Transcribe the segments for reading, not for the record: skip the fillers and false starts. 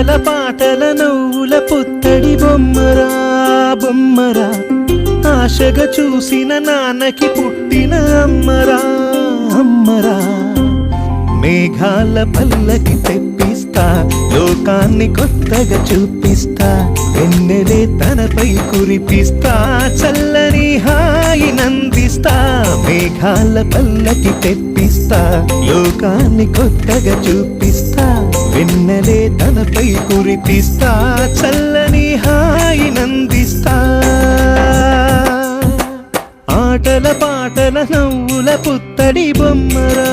ఆటల పాటల నవ్వుల పుత్తడి బొమ్మరా బొమ్మరా, ఆశగా చూసిన నాన్నకి పుట్టిన అమ్మరా అమ్మరా. మేఘాల పల్లకి తెప్పిస్తా, లోకాన్ని కొత్తగా చూపిస్తా, వెన్నెలే తనపై కురిపిస్తా, చల్లని హాయి నందిస్తా. మేఘాల పల్లకి తెప్పిస్తా, లోకాన్ని కొత్తగా చూపిస్తా, వెన్నెలే తనపై కురిపిస్తా, చల్లని హాయి నందిస్తా. ఆటల పాటల నవ్వుల పుత్తడి బొమ్మరా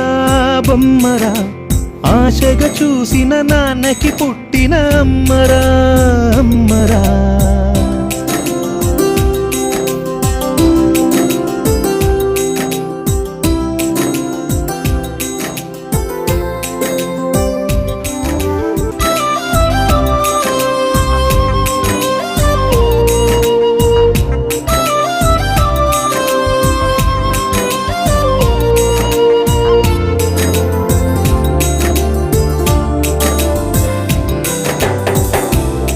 బొమ్మరా, ఆశగా చూసిన నాన్నకి పుట్టిన అమ్మరా అమ్మరా.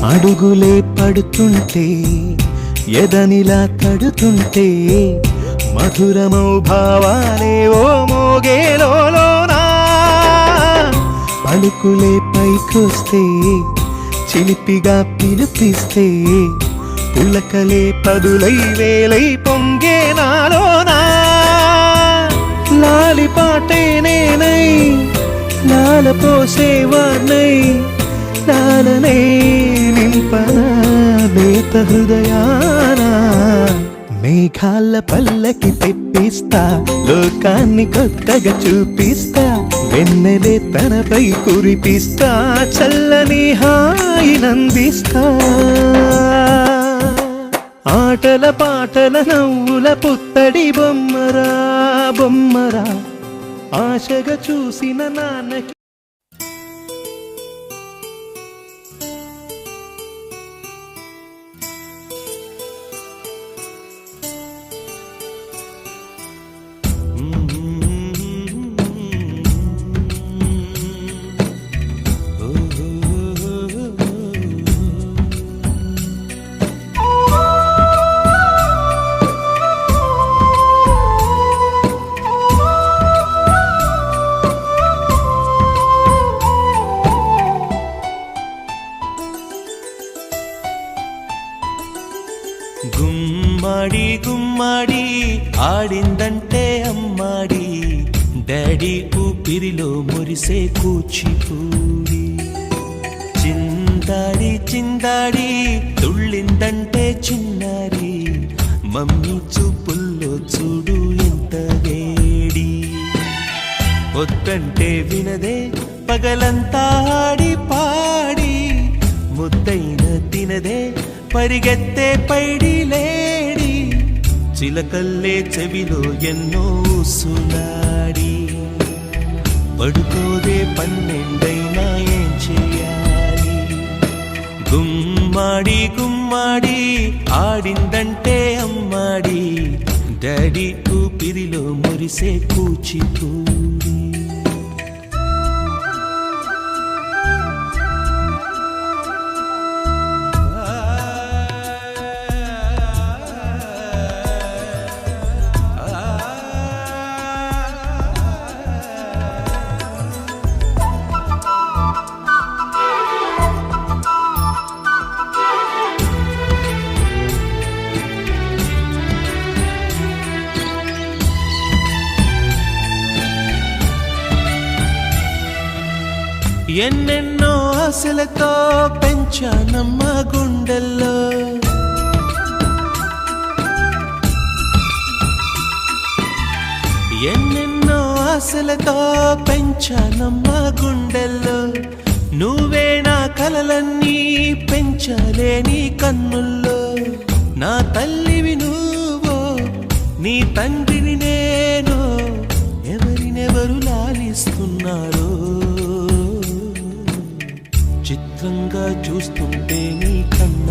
అడుగులే పడుతుంటే ఎదనిలా తడుతుంటే, మధురమౌ భావాలే ఓ మోగేలోనా. పలుకులే పైకొస్తే చిలిపిగా పిలిపిస్తే, పులకలే పదులై వేలై పొంగే నాలోనా. లాలిపాటే నేనై లాల పోసేవాణ్ణై, లాలనే నింపన బేత హృదయాన. మేఘాల పల్లకి తెప్పిస్తా, లోకాన్ని కొత్తగా చూపిస్తా, వెన్నెలే తనపై కురిపిస్తా, చల్లని హాయి నందిస్తా. ఆటల పాటల నవ్వుల పుత్తడి బొమ్మరా బొమ్మరా, ఆశగా చూసిన నాన్నకి. గుమ్మడి గుమ్మడి ఆడిందంటే అమ్మాడి, డాడీ ఊపిరిలో మురిసే కూచిపూడి. చిందాడి చిందాడి తుళ్ళిందంటే చిన్నారి, మమ్మీ చూపుల్లో చూడు ఎంత వేడి. వద్దంటే వినదే పగలంతా ఆడి పాడి, ముద్దైన తినదే పరిగెత్తే పైడి లేడి. చిలకల్లే చెవిలో ఎన్నో సునాడి, పడుకోదే పన్నెండైనా ఏం చేయాలి. గుమ్మాడి గుమ్మాడి ఆడిందంటే అమ్మాడి, డాడీ ఊపిరిలో మురిసే కూచిపూడి. ఎన్నెన్నో ఆశలతో పెంచానమ్మ గుండెల్లో, ఎన్నెన్నో ఆశలతో పెంచానమ్మ గుండెల్లో. నువ్వే నా కలలన్నీ పెంచాలే నీ కన్నుల్లో. నా తల్లివి నువ్వో, నీ తండ్రిని నేను, ఎవరినెవరు లాలిస్తున్నారో. చిత్రంగా చూస్తుంటే నీ కన్న